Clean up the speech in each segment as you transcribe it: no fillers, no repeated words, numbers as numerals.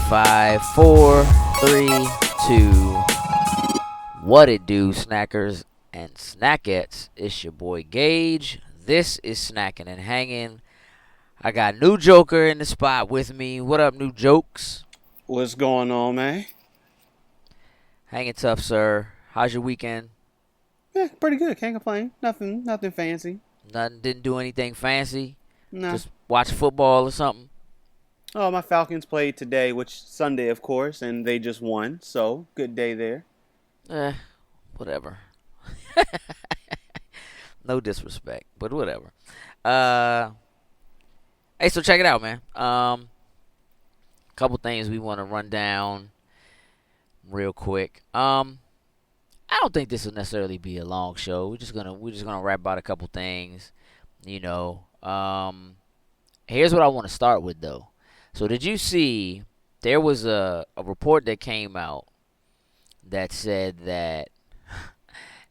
5, 4, 3, 2. What it do, snackers and snackettes? It's your boy Gage. This is Snacking and Hanging. I got NuJoker in the spot with me. What up, NuJokes? What's going on, man? Hanging tough, sir. How's your weekend? Yeah, pretty good. Can't complain. Nothing fancy. Didn't do anything fancy? Nah. Just watch football or something? Oh, my Falcons played today, which Sunday, of course, and they just won. So, good day there. Whatever. No disrespect, but whatever. Hey, so check it out, man. Couple things we want to run down real quick. I don't think this will necessarily be a long show. We're just gonna rap about a couple things. You know. Here's what I want to start with, though. So did you see there was a report that came out that said that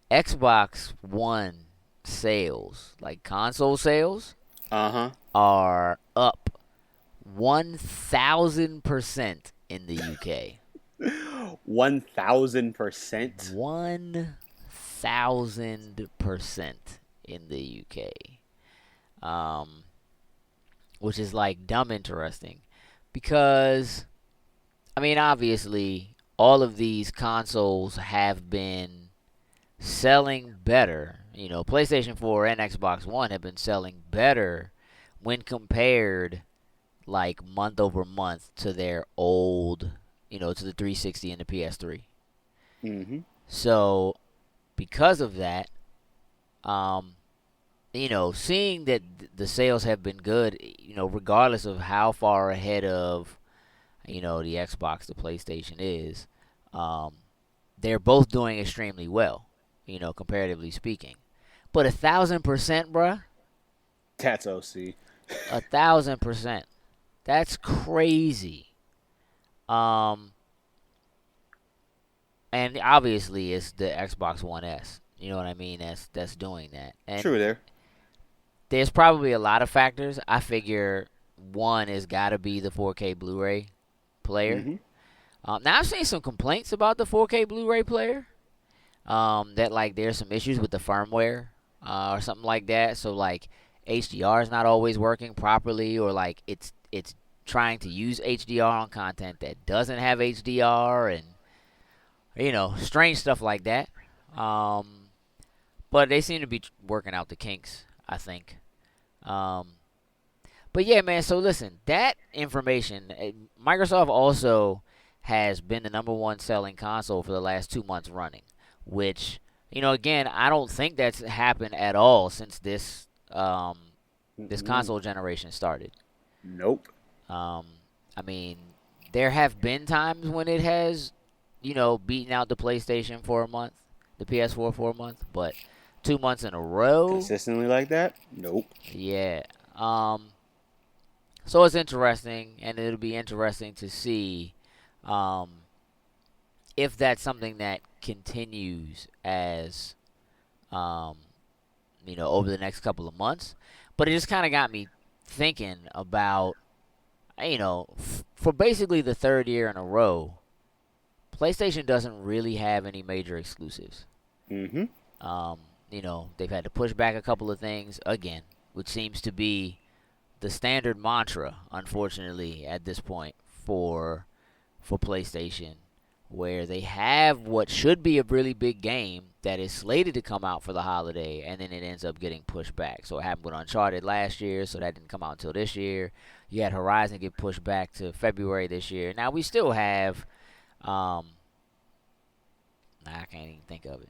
Xbox One sales, like console sales, are up 1,000% in the UK. 1,000%? 1,000% in the UK. Which is like dumb interesting. Because, I mean, obviously, all of these consoles have been selling better. You know, PlayStation 4 and Xbox One have been selling better when compared, like, month over month to their old, you know, to the 360 and the PS3. Mm-hmm. So, because of that, you know, seeing that the sales have been good, you know, regardless of how far ahead of, you know, the Xbox, the PlayStation is, they're both doing extremely well, you know, comparatively speaking. But 1,000%, bruh? That's OC. 1,000%. That's crazy. And obviously it's the Xbox One S. You know what I mean? That's doing that. And true there. there's probably a lot of factors. I figure one has got to be the 4K Blu-ray player. Mm-hmm. Now, I've seen some complaints about the 4K Blu-ray player. That, like, there's some issues with the firmware or something like that. So, like, HDR is not always working properly, or, like, it's trying to use HDR on content that doesn't have HDR, and, you know, strange stuff like that. But they seem to be working out the kinks, I think. But yeah, man, so listen, that information, Microsoft also has been the number one selling console for the last 2 months running, which, you know, again, I don't think that's happened at all since this this console generation started. Nope. I mean, there have been times when it has, you know, beaten out the PlayStation for a month, the PS4 for a month, but 2 months in a row. Consistently like that? Nope. Yeah. So it's interesting, and it'll be interesting to see if that's something that continues as, you know, over the next couple of months. But it just kind of got me thinking about, you know, for basically the third year in a row, PlayStation doesn't really have any major exclusives. Mm-hmm. You know, they've had to push back a couple of things again, which seems to be the standard mantra, unfortunately, at this point for PlayStation, where they have what should be a really big game that is slated to come out for the holiday, and then it ends up getting pushed back. So it happened with Uncharted last year, so that didn't come out until this year. You had Horizon get pushed back to February this year. Now we still have, I can't even think of it.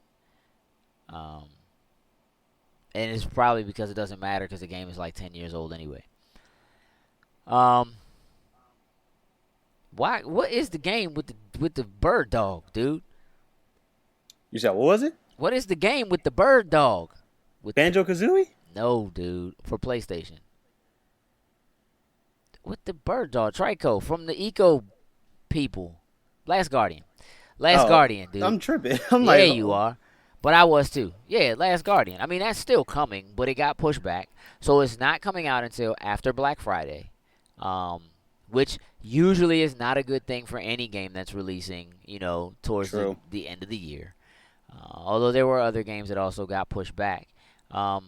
And it's probably because it doesn't matter because the game is like 10 years old anyway. Why? What is the game with the bird dog, dude? You said, what was it? What is the game with the bird dog? Banjo-Kazooie? No, dude, for PlayStation. With the bird dog, Trico from the Eco people, Last Guardian, Guardian, dude. I'm tripping. I'm like, yeah, you are. But I was too. Yeah, Last Guardian. I mean, that's still coming, but it got pushed back. So it's not coming out until after Black Friday. which usually is not a good thing for any game that's releasing, towards True. the end of the year. Although there were other games that also got pushed back. But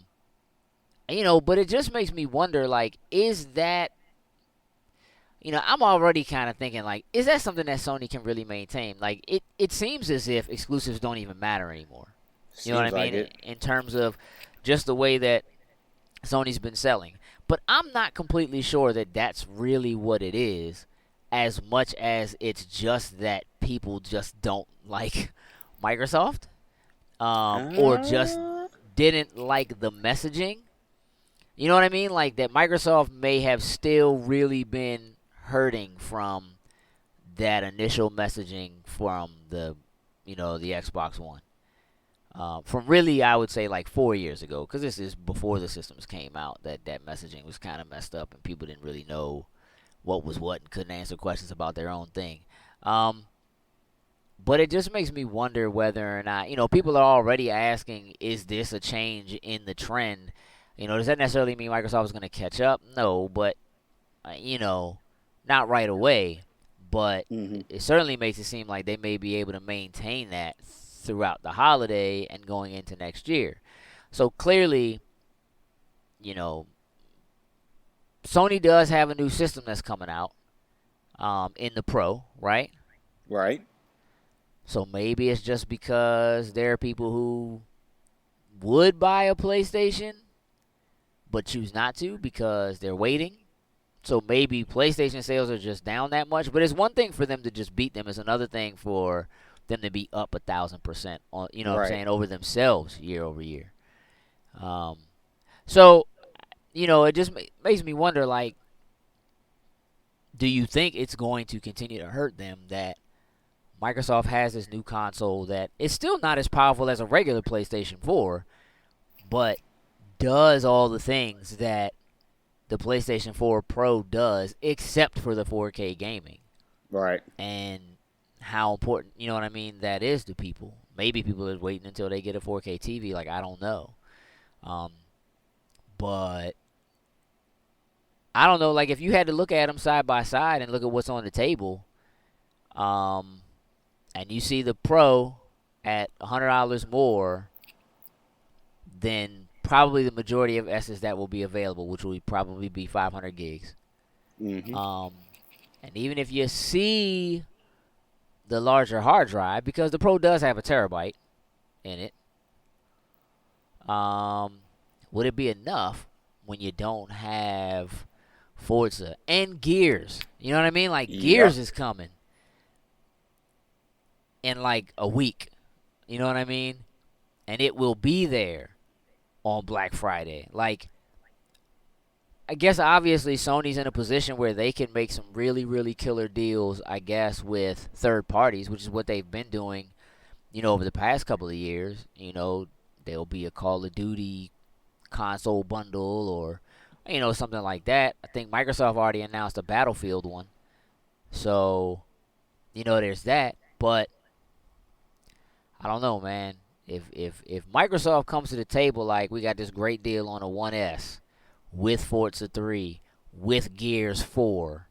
it just makes me wonder, like, is that, I'm already kind of thinking, like, is that something that Sony can really maintain? Like, it seems as if exclusives don't even matter anymore. You know what Seems I like mean? it. In terms of just the way that Sony's been selling. But I'm not completely sure that that's really what it is, as much as it's just that people just don't like Microsoft, or just Uh, didn't like the messaging. You know what I mean? Like that Microsoft may have still really been hurting from that initial messaging from the Xbox One. From really, I would say like 4 years ago, because this is before the systems came out. That messaging was kind of messed up, and people didn't really know what was what and couldn't answer questions about their own thing. But it just makes me wonder whether or not people are already asking, is this a change in the trend? Does that necessarily mean Microsoft is going to catch up? No, but not right away. But mhm. it certainly makes it seem like they may be able to maintain that throughout the holiday and going into next year. So clearly, you know, Sony does have a new system that's coming out in the Pro, right? Right. So maybe it's just because there are people who would buy a PlayStation but choose not to because they're waiting. So maybe PlayStation sales are just down that much. But it's one thing for them to just beat them. It's another thing for them to be up 1,000% on, what I'm Right. saying, over themselves year over year. Um, so it just makes me wonder, like, do you think it's going to continue to hurt them that Microsoft has this new console that is still not as powerful as a regular PlayStation 4, but does all the things that the PlayStation 4 Pro does, except for the 4K gaming? Right. And how important, what I mean, that is to people. Maybe people are waiting until they get a 4K TV. Like, I don't know. Um, but I don't know. Like, if you had to look at them side by side and look at what's on the table, um, and you see the Pro at $100 more than probably the majority of S's that will be available, which will probably be 500 gigs. Mhm. Um, and even if you see the larger hard drive, because the Pro does have a terabyte in it, would it be enough when you don't have Forza and Gears? You know what I mean? Like, Yep. Gears is coming in like a week. You know what I mean? And it will be there on Black Friday. Like, I guess obviously Sony's in a position where they can make some really, really killer deals, I guess, with third parties, which is what they've been doing, over the past couple of years. There'll be a Call of Duty console bundle or, something like that. I think Microsoft already announced a Battlefield one. So, there's that. But I don't know, man. If Microsoft comes to the table like, we got this great deal on a 1S with Forza 3, with Gears 4,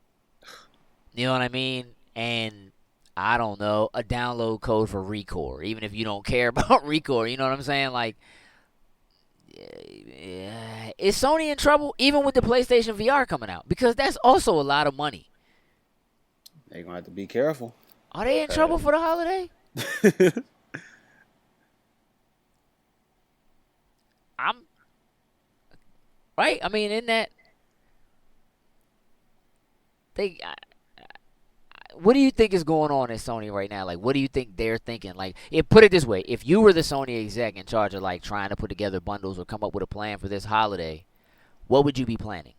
you know what I mean? And I don't know, a download code for Recore, even if you don't care about Recore, you know what I'm saying? Like, is Sony in trouble even with the PlayStation VR coming out? Because that's also a lot of money. They're gonna have to be careful. Are they in trouble for the holiday? I'm right. I mean, in that they, what do you think is going on at Sony right now? Like, what do you think they're thinking? Like, put it this way: if you were the Sony exec in charge of like trying to put together bundles or come up with a plan for this holiday, what would you be planning?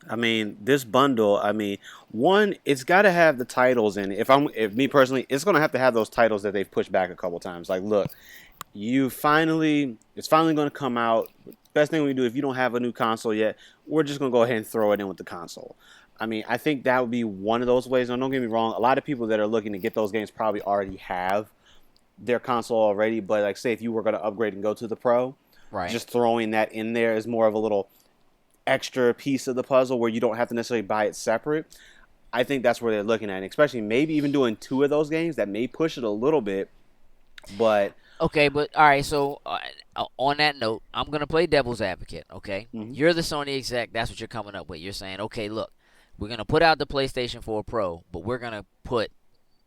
I mean, this bundle. I mean, one, it's got to have the titles in it. If me personally, it's gonna have to have those titles that they've pushed back a couple times. Like, look, it's finally gonna come out. Best thing we do if you don't have a new console yet, we're just gonna go ahead and throw it in with the console. I mean, I think that would be one of those ways. Now, don't get me wrong. A lot of people that are looking to get those games probably already have their console already. But like, say if you were gonna upgrade and go to the Pro, Right. just throwing that in there is more of a little extra piece of the puzzle where you don't have to necessarily buy it separate. I think that's where they're looking at, and especially maybe even doing 2 of those games that may push it a little bit. But Okay, but all right. So on that note, I'm gonna play devil's advocate. Okay, you're the Sony exec. That's what you're coming up with. You're saying, okay, look, we're gonna put out the PlayStation 4 Pro, but we're gonna put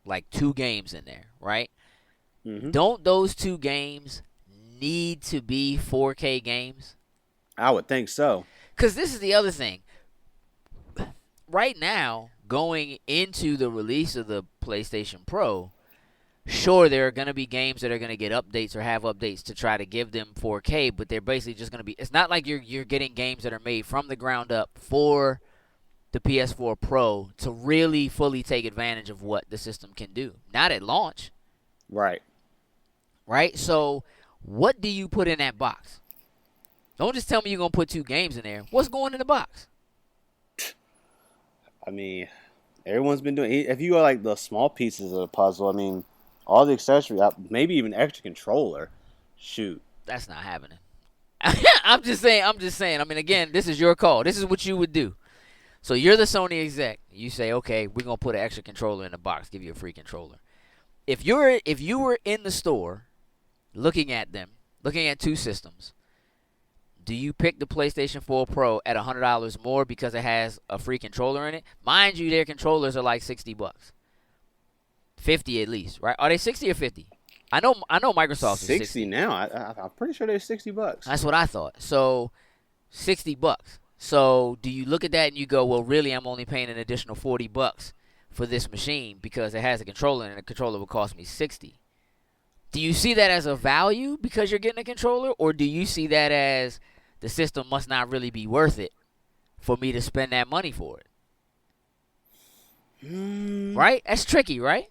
like 2 games in there, right? Don't those 2 games need to be 4K games? I would think so. Because this is the other thing. Right now, going into the release of the PlayStation Pro, sure, there are going to be games that are going to get updates or have updates to try to give them 4K, but they're basically just going to be. It's not like you're getting games that are made from the ground up for the PS4 Pro to really fully take advantage of what the system can do. Not at launch. Right. Right? So, what do you put in that box? Don't just tell me you're going to put 2 games in there. What's going in the box? I mean, everyone's been doing. If you go like the small pieces of the puzzle, I mean, all the accessories, maybe even extra controller. Shoot, that's not happening. I'm just saying. I mean, again, this is your call. This is what you would do. So you're the Sony exec. You say, okay, we're gonna put an extra controller in the box, give you a free controller. If you were in the store, looking at 2 systems, do you pick the PlayStation 4 Pro at $100 more because it has a free controller in it? Mind you, their controllers are like $60, $50 at least, right? Are they 60 or 50? I know Microsoft's 60 now. I'm pretty sure they're $60. That's what I thought. So $60. So do you look at that and you go, well, really, I'm only paying an additional $40 for this machine because it has a controller and the controller will cost me $60? Do you see that as a value because you're getting a controller, or do you see that as the system must not really be worth it for me to spend that money for it? Right? That's tricky, right?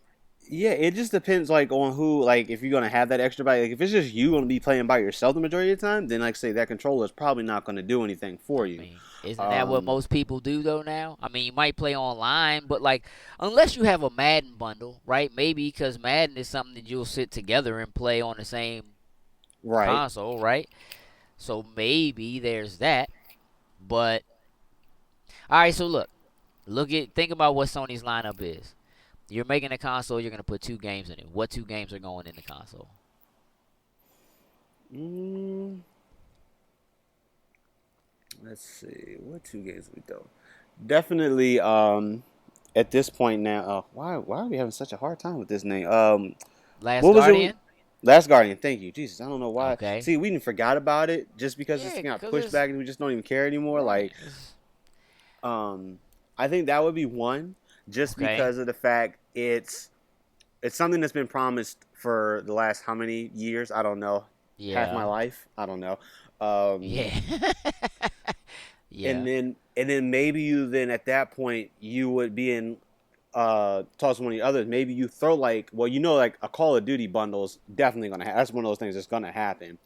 Yeah, it just depends, like, on who, like, if you're going to have that extra bite. Like, if it's just you going to be playing by yourself the majority of the time, then, like, say, that controller is probably not going to do anything for you. I mean, isn't that what most people do, though, now? I mean, you might play online, but, like, unless you have a Madden bundle, right? Maybe because Madden is something that you'll sit together and play on the same console, right? So maybe there's that. But, all right, so think about what Sony's lineup is. You're making a console, you're going to put 2 games in it. What 2 games are going in the console? Let's see. What 2 games we do? Definitely, at this point now, why are we having such a hard time with this name? Last Guardian? Last Guardian, thank you. Jesus, I don't know why. Okay. See, we even forgot about it just because it's got pushed back and we just don't even care anymore. Like, I think that would be one. Just because of the fact it's something that's been promised for the last how many years? I don't know. Yeah. Half my life? I don't know. Yeah. And then maybe you then at that point you would be in talk to one of the others. Maybe you throw like a Call of Duty bundle is definitely gonna happen. That's one of those things that's gonna happen.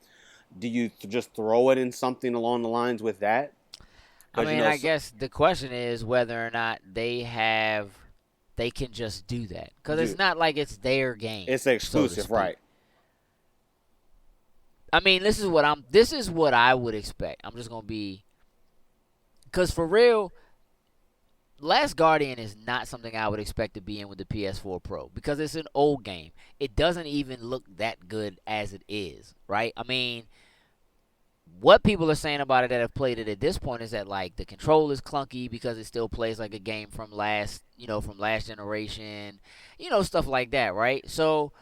Do you just throw it in something along the lines with that? I mean, I guess the question is whether or not they can just do that. Because it's not like it's their game. It's exclusive, right? I mean, this is what I would expect. I'm just going to be, because for real, Last Guardian is not something I would expect to be in with the PS4 Pro because it's an old game. It doesn't even look that good as it is, right? I mean, what people are saying about it that have played it at this point is that, like, the control is clunky because it still plays like a game from last generation, stuff like that, right? So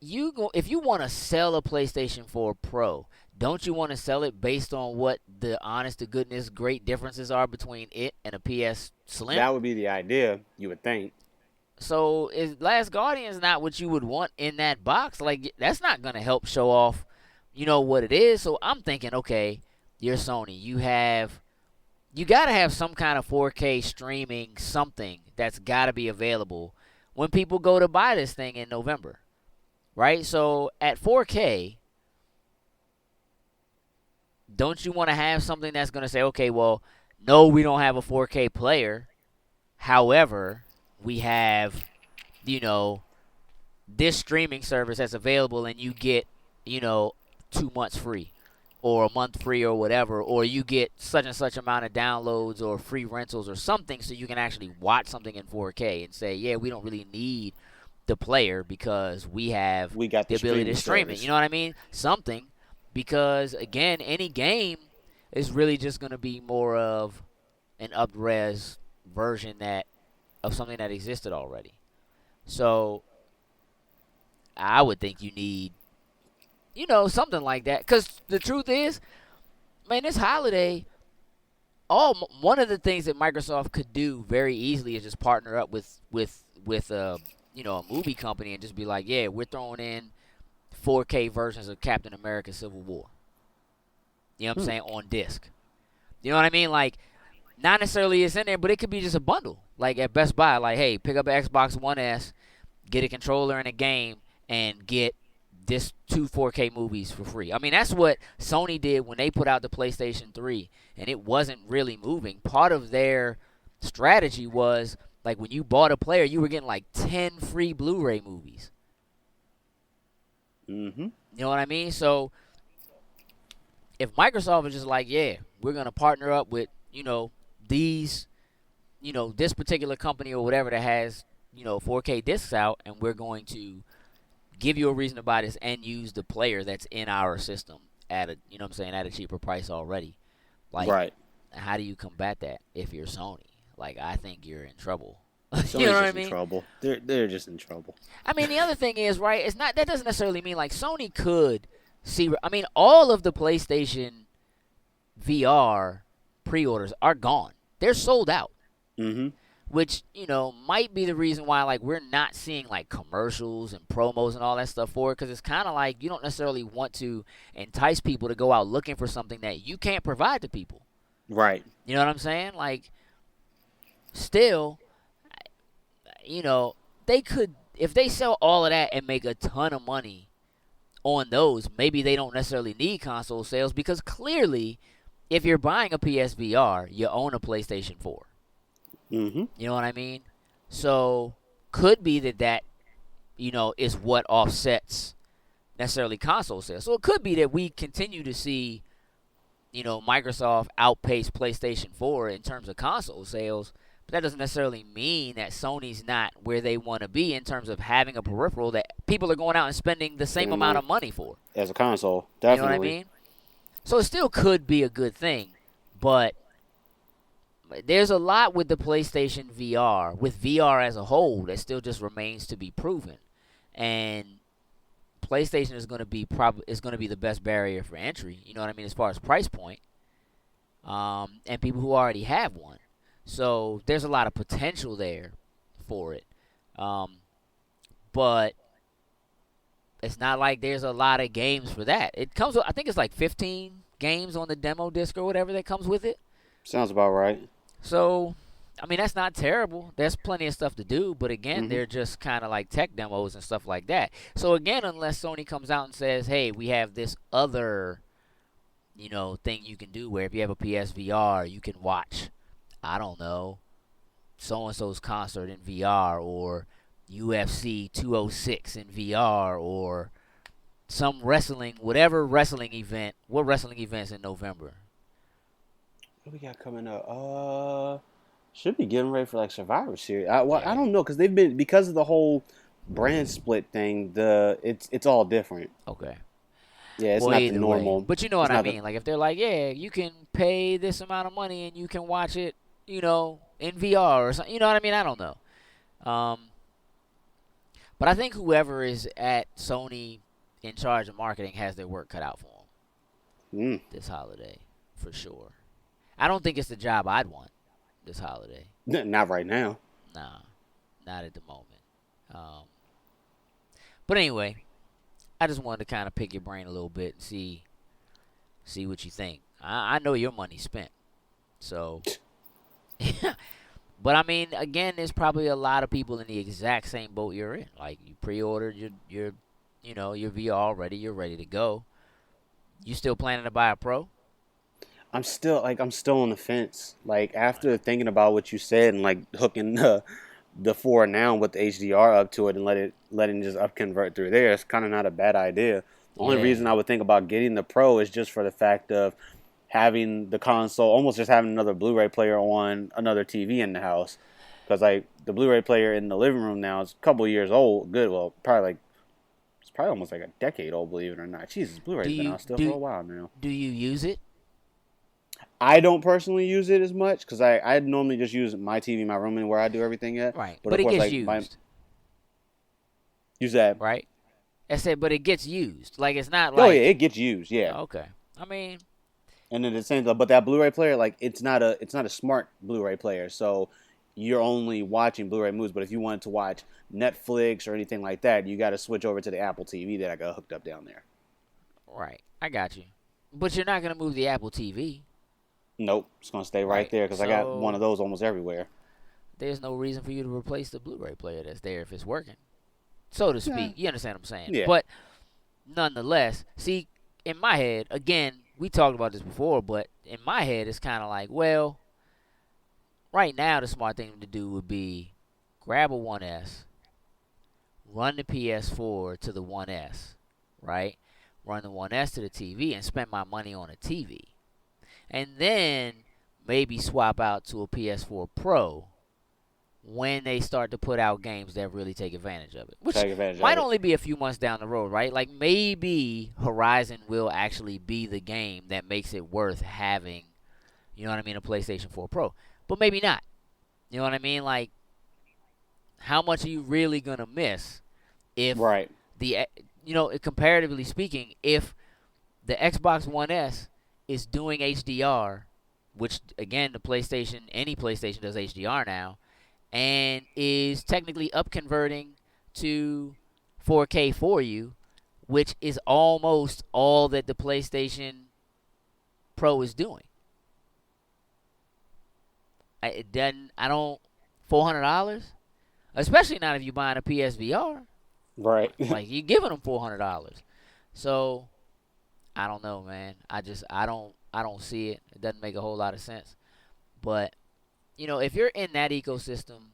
if you want to sell a PlayStation 4 Pro, don't you want to sell it based on what the honest to goodness great differences are between it and a PS Slim? That would be the idea, you would think. So is Last Guardian not what you would want in that box? Like, that's not going to help show off what it is. So I'm thinking, okay, you're Sony. You got to have some kind of 4K streaming something that's got to be available when people go to buy this thing in November, right? So at 4K, don't you want to have something that's going to say, okay, well, no, we don't have a 4K player. However, we have, this streaming service that's available and you get, 2 months free. or a month free or whatever, or you get such and such amount of downloads or free rentals or something so you can actually watch something in 4K and say, yeah, we don't really need the player because we have We got the the ability to streaming stream it. service. You know what I mean? Something. Because, again, any game is really just going to be more of an up-res version of something that existed already. So I would think you need, something like that. Because the truth is, man, this holiday, one of the things that Microsoft could do very easily is just partner up with a movie company and just be like, yeah, we're throwing in 4K versions of Captain America: Civil War. You know what I'm saying? On disc. You know what I mean? Like, not necessarily it's in there, but it could be just a bundle. Like at Best Buy, like, hey, pick up an Xbox One S, get a controller and a game, and get this 2 4K movies for free. I mean, that's what Sony did when they put out the PlayStation 3, and it wasn't really moving. Part of their strategy was, like, when you bought a player, you were getting like 10 free Blu-ray movies. Mm-hmm. You know what I mean? So if Microsoft is just like, yeah, we're going to partner up with, these, this particular company or whatever that has, 4K discs out, and we're going to give you a reason to buy this and use the player that's in our system at at a cheaper price already. Like, Right. how do you combat that if you're Sony? Like, I think you're in trouble. Sony's You know what I just mean? in trouble. They're just in trouble. I mean, the other thing is, right, that doesn't necessarily mean, like, Sony could see, I mean, all of the PlayStation VR pre-orders are gone. They're sold out. Mm-hmm. Which, might be the reason why, like, we're not seeing, like, commercials and promos and all that stuff for it, because it's kind of like you don't necessarily want to entice people to go out looking for something that you can't provide to people. Right. You know what I'm saying? Like, still, they could, if they sell all of that and make a ton of money on those, maybe they don't necessarily need console sales, because clearly, if you're buying a PSVR, you own a PlayStation 4. Mm-hmm. You know what I mean? So, could be that is what offsets necessarily console sales. So, it could be that we continue to see, Microsoft outpace PlayStation 4 in terms of console sales. But that doesn't necessarily mean that Sony's not where they want to be in terms of having a peripheral that people are going out and spending the same amount of money for. As a console, definitely. You know what I mean? So, it still could be a good thing. But there's a lot with the PlayStation VR, with VR as a whole, that still just remains to be proven. And PlayStation is going to be the best barrier for entry, you know what I mean, as far as price point. And people who already have one. So there's a lot of potential there for it. But it's not like there's a lot of games for that. It comes with, I think it's like 15 games on the demo disc or whatever that comes with it. Sounds about right. So, I mean, that's not terrible. There's plenty of stuff to do, but again, they're just kind of like tech demos and stuff like that. So, again, unless Sony comes out and says, hey, we have this other, thing you can do where if you have a PSVR, you can watch, I don't know, so-and-so's concert in VR, or UFC 206 in VR, or some whatever wrestling event. What wrestling event's in November? What we got coming up? Should be getting ready for like Survivor Series. I don't know, because they've been, because of the whole brand split thing. It's all different. Okay. Yeah, it's not the normal. But you know what I mean. Like, if they're like, yeah, you can pay this amount of money and you can watch it, in VR or something. You know what I mean? I don't know. But I think whoever is at Sony in charge of marketing has their work cut out for them this holiday, for sure. I don't think it's the job I'd want this holiday. Not right now. Nah, not at the moment. But anyway, I just wanted to kind of pick your brain a little bit and see what you think. I know your money's spent, so. But I mean, again, there's probably a lot of people in the exact same boat you're in. Like, you pre-ordered your VR already. You're ready to go. You still planning to buy a Pro? I'm still on the fence. Like, after thinking about what you said and like hooking the 4 now with the HDR up to it and letting just up convert through there, it's kind of not a bad idea. The only reason I would think about getting the Pro is just for the fact of having the console, almost just having another Blu-ray player on another TV in the house. Because like the Blu-ray player in the living room now is a couple years old. Good, well, it's probably almost like a decade old, believe it or not. Jesus, Blu-ray's been out still for a while now. Do you use it? I don't personally use it as much because I normally just use my TV, my room, and where I do everything at. Right, But but of it course, gets like used. Use that. Right. I said, but it gets used. Like it's not like. Oh yeah, it gets used. Yeah. Okay. I mean. And then the same, but that Blu-ray player, like it's not a smart Blu-ray player, so you're only watching Blu-ray movies. But if you wanted to watch Netflix or anything like that, you got to switch over to the Apple TV that I got hooked up down there. Right. I got you. But you're not gonna move the Apple TV. Nope, it's gonna stay right there because I got one of those almost everywhere. There's no reason for you to replace the Blu-ray player that's there if it's working, so to speak. You understand what I'm saying? Yeah. But nonetheless, see, in my head, again, we talked about this before, but in my head, it's kind of like, well, right now the smart thing to do would be grab a 1S, run the PS4 to the 1S, right? Run the 1S to the TV and spend my money on a TV. And then maybe swap out to a PS4 Pro when they start to put out games that really take advantage of it. Which might only be a few months down the road, right? Like maybe Horizon will actually be the game that makes it worth having, you know what I mean, a PlayStation 4 Pro. But maybe not. You know what I mean? Like, how much are you really going to miss if comparatively speaking, if the Xbox One S is doing HDR, which again any PlayStation does HDR now, and is technically up converting to 4K for you, which is almost all that the PlayStation Pro is doing. $400, especially not if you're buying a PSVR. Right. Like you're giving them $400. So I don't know, man. I don't see it. It doesn't make a whole lot of sense. But, if you're in that ecosystem,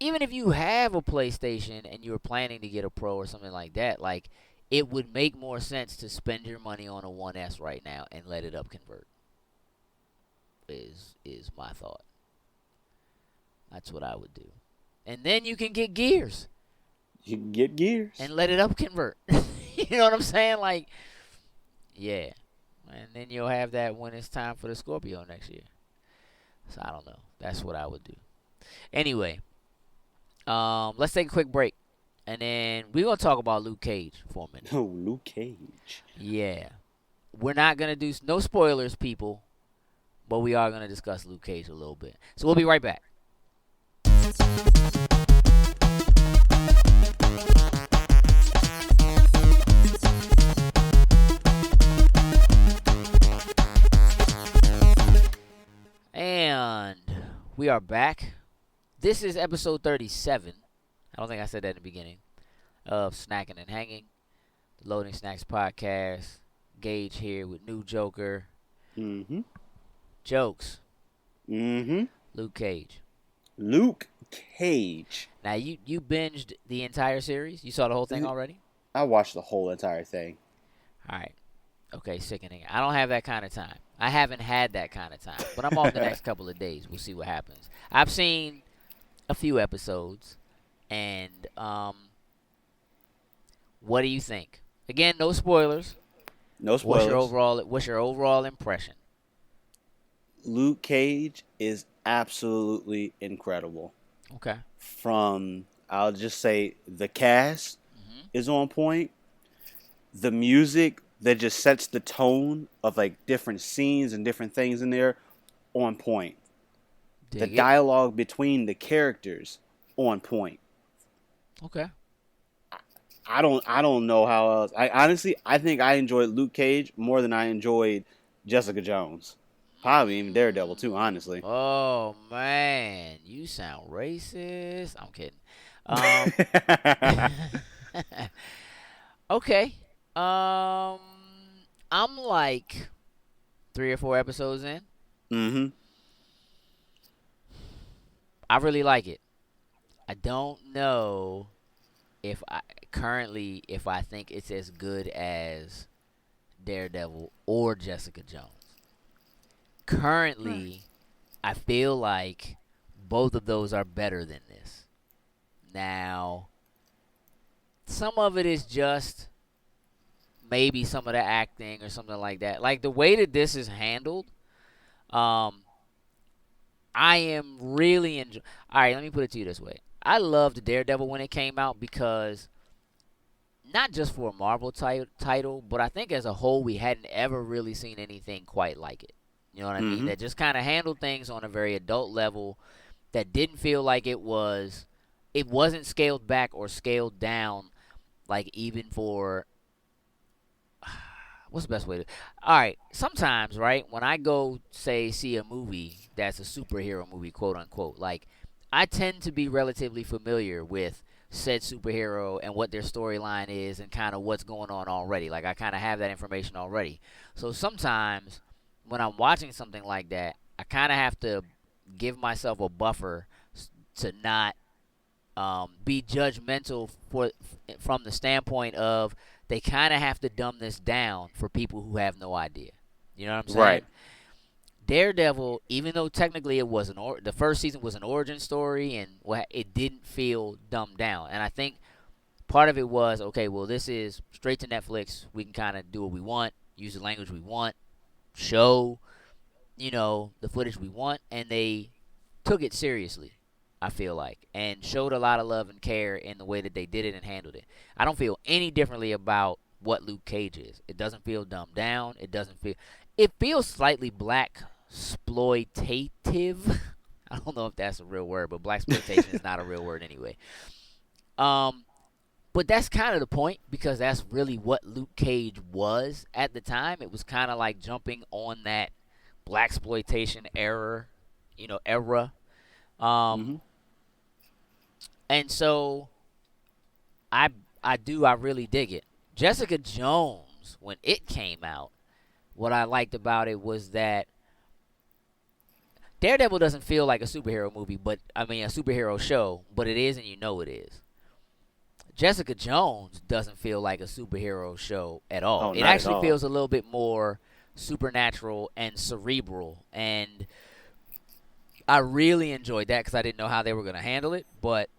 even if you have a PlayStation and you're planning to get a Pro or something like that, like, it would make more sense to spend your money on a 1S right now and let it up convert. Is my thought. That's what I would do. And then you can get Gears. You can get Gears. And let it up convert. You know what I'm saying? Like, yeah. And then you'll have that when it's time for the Scorpio next year. So I don't know. That's what I would do. Anyway, let's take a quick break. And then we're going to talk about Luke Cage for a minute. Oh, Luke Cage. Yeah. We're not going to do no spoilers, people. But we are going to discuss Luke Cage a little bit. So we'll be right back. And we are back. This is episode 37. I don't think I said that in the beginning. Of Snacking and Hanging, the Loading Snacks podcast. Gage here with NuJoker. Mm-hmm. Jokes. Mm-hmm. Luke Cage. Luke Cage. Now, you binged the entire series? You saw the whole thing already? I watched the whole entire thing. All right. Okay, sickening. I don't have that kind of time. I haven't had that kind of time. But I'm off the next couple of days. We'll see what happens. I've seen a few episodes. And what do you think? Again, no spoilers. No spoilers. What's your overall impression? Luke Cage is absolutely incredible. Okay. From, I'll just say, the cast is on point. The music that just sets the tone of like different scenes and different things in there, on point. The dialogue between the characters, on point. Okay. I don't know how else. I think I enjoyed Luke Cage more than I enjoyed Jessica Jones. Probably even Daredevil too, honestly. Oh man, you sound racist. I'm kidding. Okay. I'm like 3 or 4 episodes in. Mm-hmm. I really like it. I don't know if I currently if I think it's as good as Daredevil or Jessica Jones. Currently, I feel like both of those are better than this. Now, some of it is just maybe some of the acting or something like that. Like the way that this is handled, um, I am really enjoying. All right, let me put it to you this way: I loved Daredevil when it came out because not just for a Marvel title, but I think as a whole we hadn't ever really seen anything quite like it. You know what I mean? That just kind of handled things on a very adult level. That didn't feel like it wasn't scaled back or scaled down. Like even for what's the best way to? All right, sometimes right when I go say see a movie that's a superhero movie, quote unquote, like I tend to be relatively familiar with said superhero and what their storyline is and kind of what's going on already. Like I kind of have that information already. So sometimes when I'm watching something like that, I kind of have to give myself a buffer to not be judgmental from the standpoint of they kind of have to dumb this down for people who have no idea. You know what I'm saying? Right. Daredevil, even though technically it was the first season was an origin story, and it didn't feel dumbed down. And I think part of it was okay. Well, this is straight to Netflix. We can kind of do what we want, use the language we want, show, the footage we want, and they took it seriously. I feel like, and showed a lot of love and care in the way that they did it and handled it. I don't feel any differently about what Luke Cage is. It doesn't feel dumbed down. It feels slightly black exploitative. I don't know if that's a real word, but black exploitation is not a real word anyway. But that's kind of the point because that's really what Luke Cage was at the time. It was kind of like jumping on that black exploitation era. And so I really dig it. Jessica Jones, when it came out, what I liked about it was that Daredevil doesn't feel like a superhero movie, a superhero show, but it is and you know it is. Jessica Jones doesn't feel like a superhero show at all. It actually feels a little bit more supernatural and cerebral, and I really enjoyed that because I didn't know how they were going to handle it, but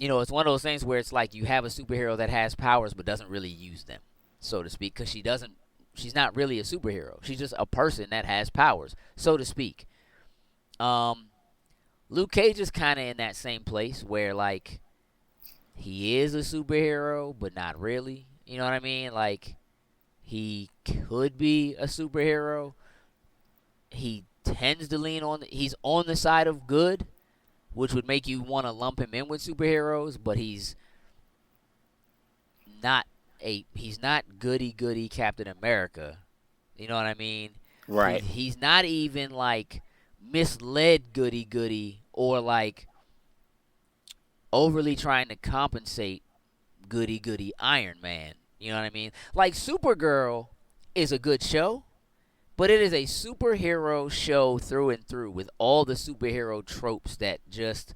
it's one of those things where it's like you have a superhero that has powers but doesn't really use them, so to speak, because she's not really a superhero. She's just a person that has powers, so to speak. Luke Cage is kind of in that same place where, like, he is a superhero, but not really. You know what I mean? Like, he could be a superhero. He tends to lean on, he's on the side of good, which would make you want to lump him in with superheroes, but he's not goody Captain America. You know what I mean? Right. He's not even like misled goody or like overly trying to compensate goody Iron Man. You know what I mean? Like Supergirl is a good show, but it is a superhero show through and through with all the superhero tropes that just,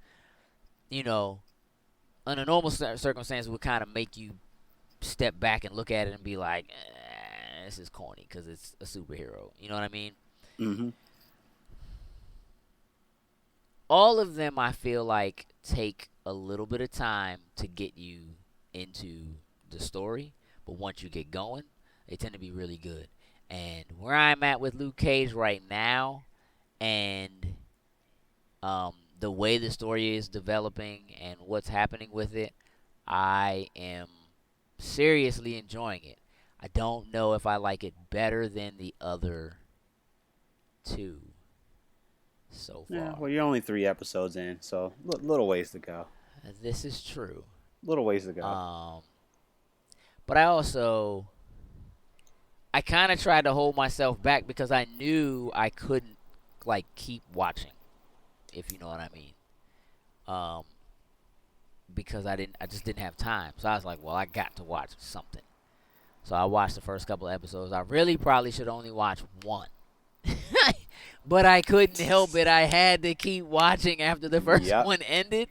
under normal circumstances would kind of make you step back and look at it and be like, this is corny because it's a superhero. You know what I mean? Mm-hmm. All of them, I feel like, take a little bit of time to get you into the story, but once you get going, they tend to be really good. And where I'm at with Luke Cage right now, and the way the story is developing and what's happening with it, I am seriously enjoying it. I don't know if I like it better than the other two so far. Yeah, well, you're only 3 episodes in, so little ways to go. This is true. Little ways to go. But I kind of tried to hold myself back because I knew I couldn't, like, keep watching, if you know what I mean. Because I just didn't have time. So I was like, well, I got to watch something. So I watched the first couple of episodes. I really probably should only watch one. But I couldn't help it. I had to keep watching after the first one ended,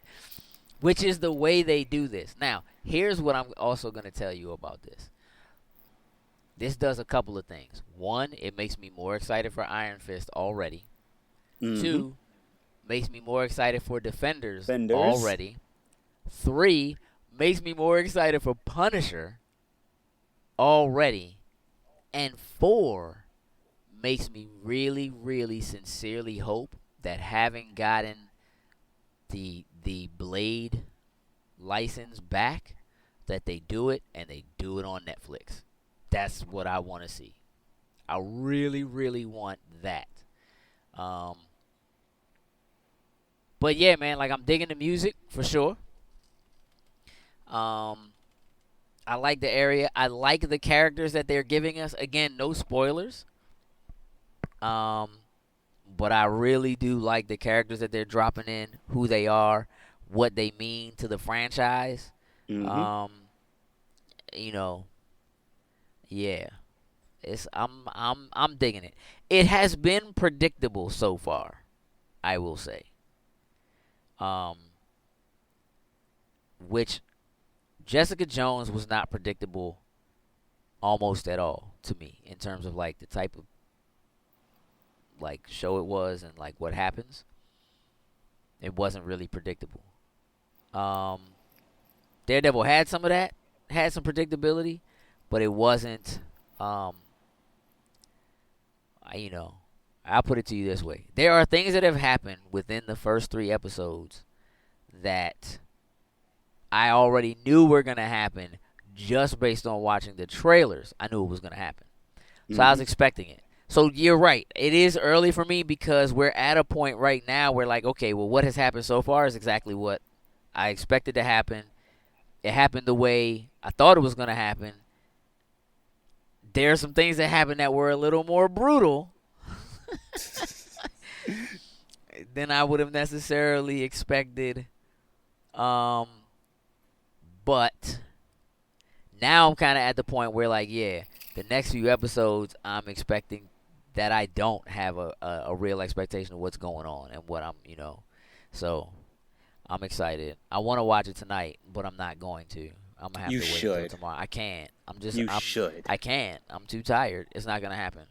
which is the way they do this. Now, Here's what I'm also going to tell you about this. This does a couple of things. One, it makes me more excited for Iron Fist already. Mm-hmm. 2, makes me more excited for Defenders Defenders. already. 3, makes me more excited for Punisher already. And 4, makes me really, really sincerely hope that having gotten the Blade license back, that they do it and they do it on Netflix. That's what I want to see. I really, really want that. But yeah, man, like I'm digging the music for sure. I like the area. I like the characters that they're giving us. Again, no spoilers. But I really do like the characters that they're dropping in, who they are, what they mean to the franchise. Mm-hmm. You know, yeah. I'm digging it. It has been predictable so far, I will say. Which Jessica Jones was not predictable almost at all to me in terms of like the type of like show it was and like what happens. It wasn't really predictable. Daredevil had some of that, had some predictability, but it wasn't. I'll put it to you this way: there are things that have happened within the first 3 episodes that I already knew were gonna happen just based on watching the trailers. I knew it was gonna happen, so I was expecting it. So you're right. It is early for me because we're at a point right now where like, okay, well, what has happened so far is exactly what I expected to happen. It happened the way I thought it was going to happen. There are some things that happened that were a little more brutal than I would have necessarily expected. But now I'm kind of at the point where like, yeah, the next few episodes I'm expecting that I don't have a real expectation of what's going on and what I'm, so I'm excited. I want to watch it tonight, but I'm not going to. I'm gonna have to wait until tomorrow. I can't. Should. I can't. I'm too tired. It's not gonna happen.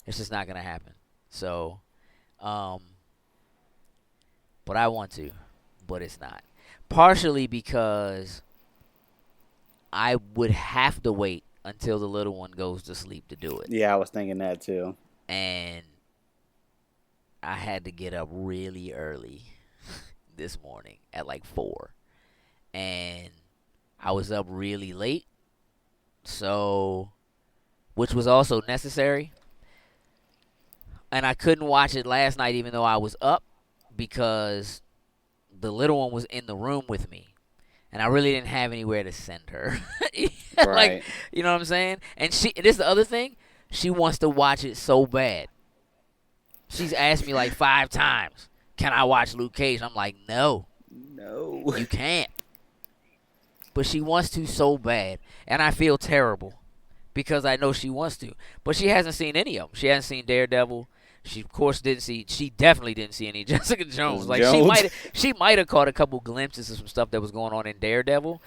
It's just not gonna happen. So, but I want to, but it's not. Partially because I would have to wait until the little one goes to sleep to do it. Yeah, I was thinking that too. And I had to get up really early this morning at like 4. And I was up really late. So, which was also necessary. And I couldn't watch it last night even though I was up because the little one was in the room with me. And I really didn't have anywhere to send her. Right. Like, you know what I'm saying? And this is the other thing. She wants to watch it so bad. She's asked me like 5 times, can I watch Luke Cage? I'm like, no. No. You can't. But she wants to so bad. And I feel terrible because I know she wants to. But she hasn't seen any of them. She hasn't seen Daredevil. She, of course, she definitely didn't see any Jessica Jones. Like, she might have caught a couple glimpses of some stuff that was going on in Daredevil,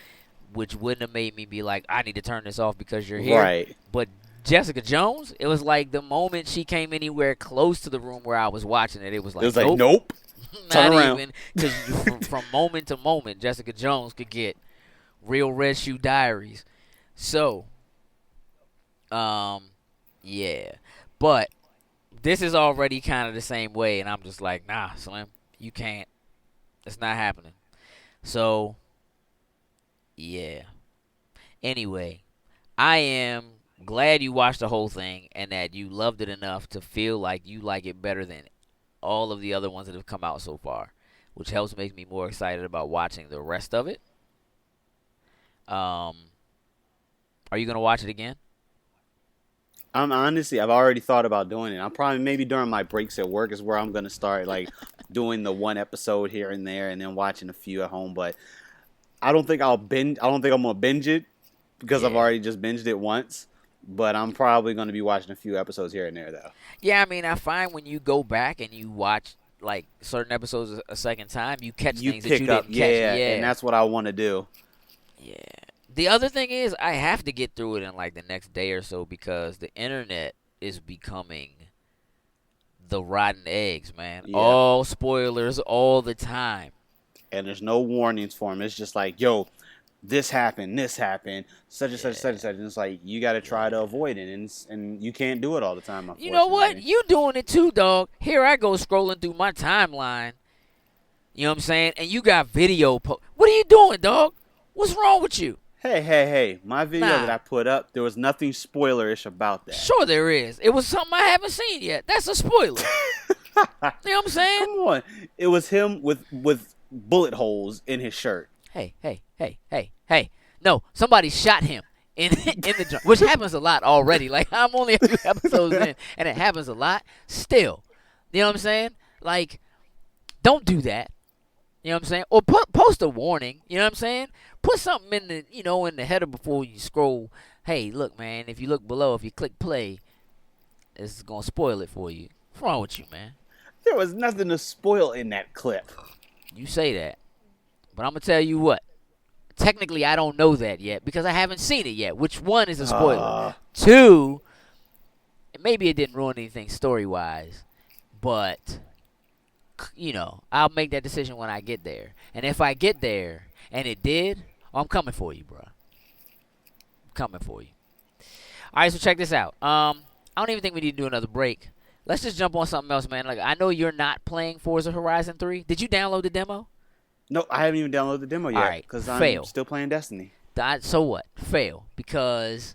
which wouldn't have made me be like, I need to turn this off because you're here. Right. But Jessica Jones, it was like the moment she came anywhere close to the room where I was watching it, it was like, nope. Not Turn around. even, because from moment to moment, Jessica Jones could get Real Red Shoe Diaries. So, yeah. But this is already kind of the same way, and I'm just like, nah, Slim, you can't. It's not happening. So, yeah. Anyway, I am glad you watched the whole thing and that you loved it enough to feel like you like it better than all of the other ones that have come out so far, which helps make me more excited about watching the rest of it. Are you going to watch it again? I've already thought about doing it. I'm probably maybe during my breaks at work is where I'm gonna start like doing the one episode here and there, and then watching a few at home. But I don't think I'm gonna binge it because I've already just binged it once. But I'm probably gonna be watching a few episodes here and there though. Yeah, I mean, I find when you go back and you watch like certain episodes a second time, you catch things that you didn't catch. Yeah, and that's what I want to do. Yeah. The other thing is, I have to get through it in like the next day or so because the internet is becoming the rotten eggs, man. Yeah. All spoilers all the time. And there's no warnings for them. It's just like, yo, this happened, such and such, such and such. And it's like, you got to try to avoid it. And you can't do it all the time, unfortunately. You know what? You doing it too, dog. Here I go scrolling through my timeline. You know what I'm saying? And you got video. What are you doing, dog? What's wrong with you? Hey. My video that I put up, there was nothing spoilerish about that. Sure there is. It was something I haven't seen yet. That's a spoiler. You know what I'm saying? Come on. It was him with bullet holes in his shirt. Hey. No, somebody shot him in the joint, which happens a lot already. Like, I'm only a few episodes in, and it happens a lot still. You know what I'm saying? Like, don't do that. You know what I'm saying? Or post a warning. You know what I'm saying? Put something in the header before you scroll. Hey, look, man, if you look below, if you click play, it's going to spoil it for you. What's wrong with you, man? There was nothing to spoil in that clip. You say that. But I'm going to tell you what. Technically, I don't know that yet because I haven't seen it yet. Which one is a spoiler? Two, maybe it didn't ruin anything story-wise, but, I'll make that decision when I get there. And if I get there and it did, I'm coming for you, bro. I'm coming for you. All right, so check this out. I don't even think we need to do another break. Let's just jump on something else, man. Like, I know you're not playing Forza Horizon 3. Did you download the demo? No, I haven't even downloaded the demo yet because I'm still playing Destiny. So what? Fail. Because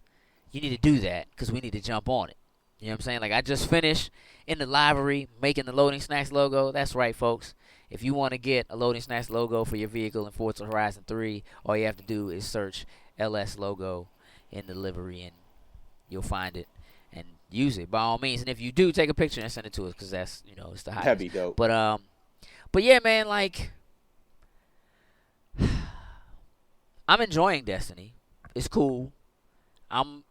you need to do that because we need to jump on it. You know what I'm saying? Like, I just finished in the library making the Loading Snacks logo. That's right, folks. If you want to get a Loading Snacks logo for your vehicle in Forza Horizon 3, all you have to do is search LS logo in the livery and you'll find it and use it by all means. And if you do, take a picture and send it to us because that's, it's the highest. That'd be dope. But yeah, man, like, I'm enjoying Destiny. It's cool. I'm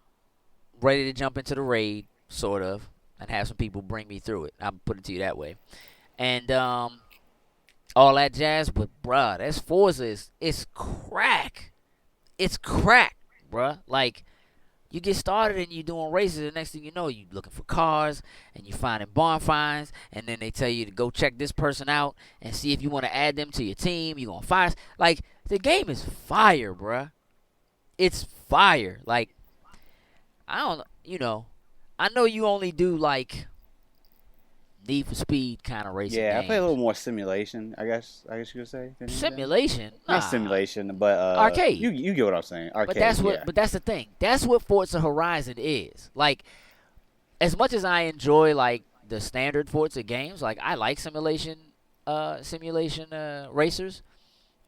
ready to jump into the raid, sort of, and have some people bring me through it. I'll put it to you that way. And all that jazz, but bruh, that's Forza it's crack. It's crack, bruh. Like, you get started and you're doing races, the next thing you know, you're looking for cars, and you're finding barn finds, and then they tell you to go check this person out and see if you want to add them to your team. You're going to fire. Like, the game is fire, bruh. It's fire. Like, I know you only do, like, Need for Speed kind of racing games. I play a little more simulation, I guess you could say. Simulation? Nah. Not simulation, but arcade. You get what I'm saying. Arcade. But that's the thing. That's what Forza Horizon is. Like, as much as I enjoy, like, the standard Forza games, like, I like simulation racers.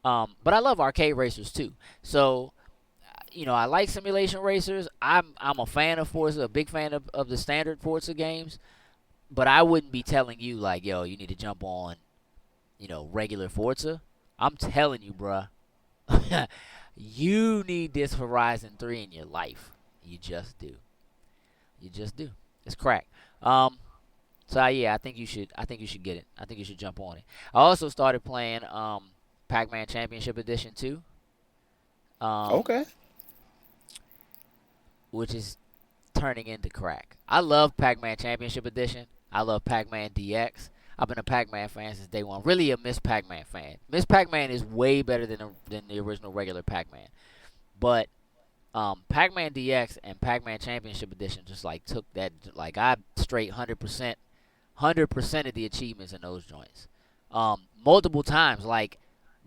But I love arcade racers too. So, I like simulation racers. I'm a fan of Forza, a big fan of the standard Forza games. But I wouldn't be telling you, like, yo, you need to jump on, regular Forza. I'm telling you, bruh. You need this Horizon 3 in your life. You just do. It's crack. So yeah, I think you should get it. I think you should jump on it. I also started playing Pacman Championship Edition 2. Okay. Which is turning into crack. I love Pacman Championship Edition. I love Pacman DX. I've been a Pac-Man fan since day one. Really a Miss Pac-Man fan. Miss Pac-Man is way better than the original regular Pac-Man. But Pac-Man DX and Pac-Man Championship Edition just like took that, like I straight 100% of the achievements in those joints. Multiple times, like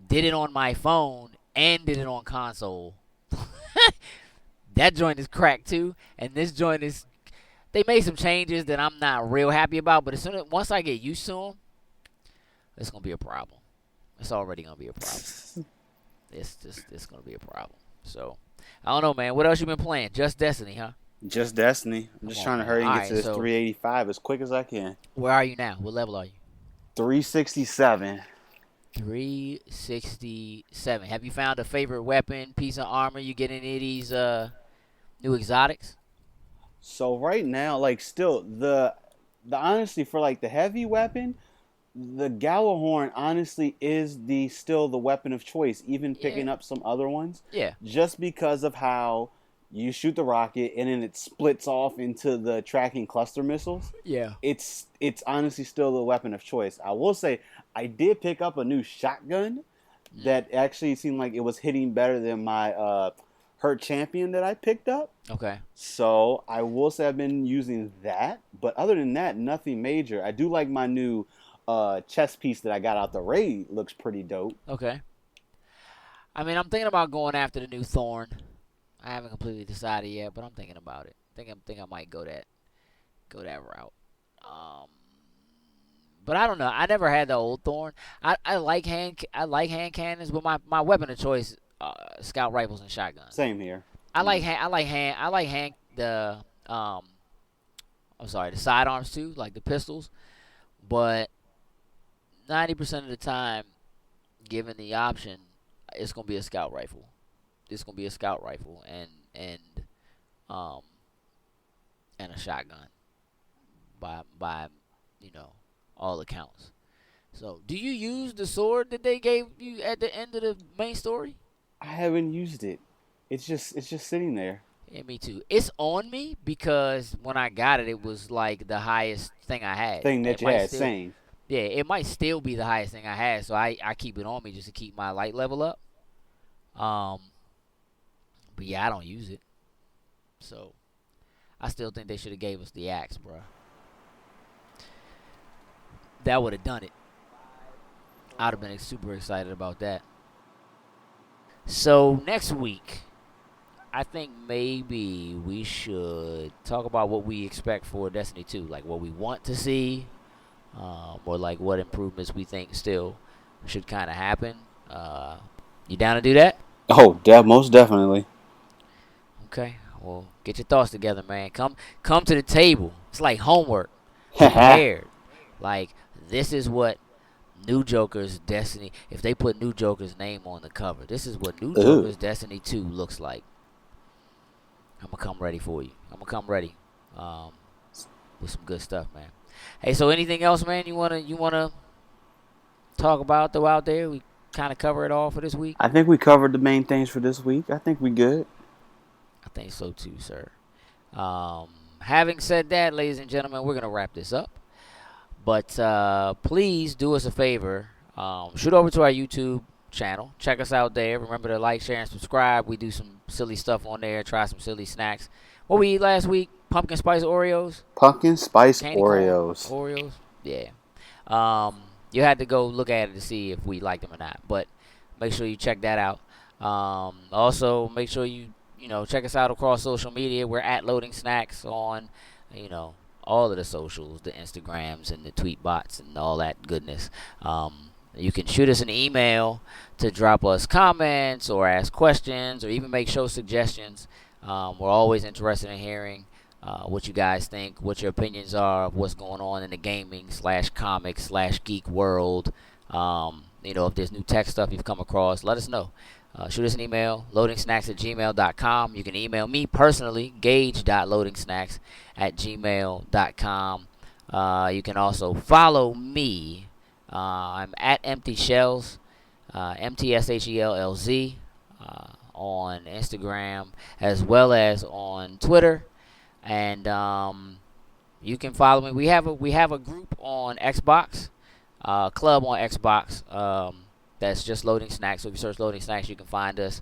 did it on my phone and did it on console. That joint is cracked too, and this joint is. They made some changes that I'm not real happy about, but once I get used to them, it's gonna be a problem. It's already gonna be a problem. It's gonna be a problem. So I don't know, man. What else you been playing? Just Destiny, huh? Just Destiny. I'm just trying to hurry and get to this 385 as quick as I can. Where are you now? What level are you? 367. 367. Have you found a favorite weapon, piece of armor? You get any of these new exotics? So right now, like still the honesty for like the heavy weapon, the Gjallarhorn honestly is still the weapon of choice, even picking Yeah. up some other ones, Yeah. just because of how you shoot the rocket and then it splits off into the tracking cluster missiles. Yeah. It's honestly still the weapon of choice. I will say I did pick up a new shotgun that actually seemed like it was hitting better than my Hurt Champion that I picked up. Okay. So I will say I've been using that, but other than that, nothing major. I do like my new chest piece that I got out the raid. Looks pretty dope. Okay. I mean, I'm thinking about going after the new Thorn. I haven't completely decided yet, but I'm thinking about it. Think I might go that route. Um, but I don't know. I never had the old Thorn. I like hand cannons, but my weapon of choice, scout rifles and shotguns. Same here. I like hand the I'm sorry, the sidearms too, like the pistols. But 90% of the time, given the option, it's gonna be a scout rifle. It's gonna be a scout rifle um and a shotgun by all accounts. So, do you use the sword that they gave you at the end of the main story? I haven't used it. It's just sitting there. Yeah, me too. It's on me because when I got it, it was like the highest thing I had. Thing that It you might had, still, same. yeah, it might still be the highest thing I had, so I keep it on me just to keep my light level up. Um, but yeah, I don't use it, so I still think they should have gave us the axe, bro. That would have done it. I'd have been super excited about that. So next week, I think maybe we should talk about what we expect for Destiny 2, like what we want to see, or like what improvements we think still should kind of happen. You down to do that? Oh, most definitely. Okay. Well, get your thoughts together, man. Come to the table. It's like homework. Be Ooh, prepared. Like this is what NuJoker's Destiny. If they put NuJoker's name on the cover, this is what NuJoker's Destiny 2 looks like. I'm gonna come ready for you. I'm gonna come ready, with some good stuff, man. Hey, so anything else, man? You wanna talk about throughout there? We kind of cover it all for this week. I think we covered the main things for this week. I think we good. I think so too, sir. Having said that, ladies and gentlemen, we're gonna wrap this up. But please do us a favor. Shoot over to our YouTube channel. Check us out there. Remember to like, share, and subscribe. We do some silly stuff on there. Try some silly snacks. What we eat last week? Pumpkin spice Oreos. Pumpkin spice Candy Oreos. corn Oreos. Yeah. You had to go look at it to see if we liked them or not. But make sure you check that out. Also, make sure you check us out across social media. We're at Loading Snacks on all of the socials, the Instagrams and the tweet bots and all that goodness. You can shoot us an email to drop us comments or ask questions or even make show suggestions. We're always interested in hearing what you guys think, what your opinions are of what's going on in the gaming / comics / geek world. If there's new tech stuff you've come across, let us know. Shoot us an email, loadingsnacks@gmail.com. You can email me personally, gage.loadingsnacks@gmail.com. You can also follow me. I'm at Empty Shells, MTSHELLZ, on Instagram as well as on Twitter. And you can follow me. We have a group on Xbox, club on Xbox. That's just Loading Snacks. So if you search Loading Snacks, you can find us.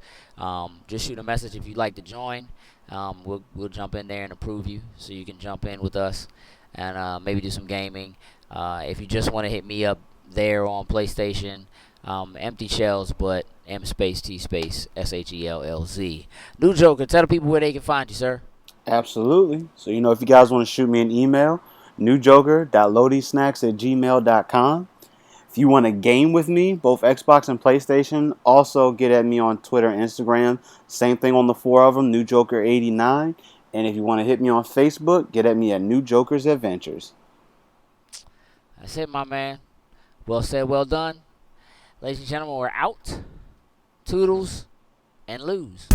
Just shoot a message if you'd like to join. We'll jump in there and approve you, so you can jump in with us and maybe do some gaming. If you just want to hit me up there on PlayStation, Empty Shells, but M_T_SHELLZ. NuJoker, tell the people where they can find you, sir. Absolutely. So if you guys want to shoot me an email, NuJoker.loadingsnacks@gmail.com. If you want to game with me, both Xbox and PlayStation, also get at me on Twitter and Instagram. Same thing on the four of them, NuJoker89. And if you want to hit me on Facebook, get at me at NuJoker's Adventures. That's it, my man. Well said, well done. Ladies and gentlemen, we're out. Toodles and lose.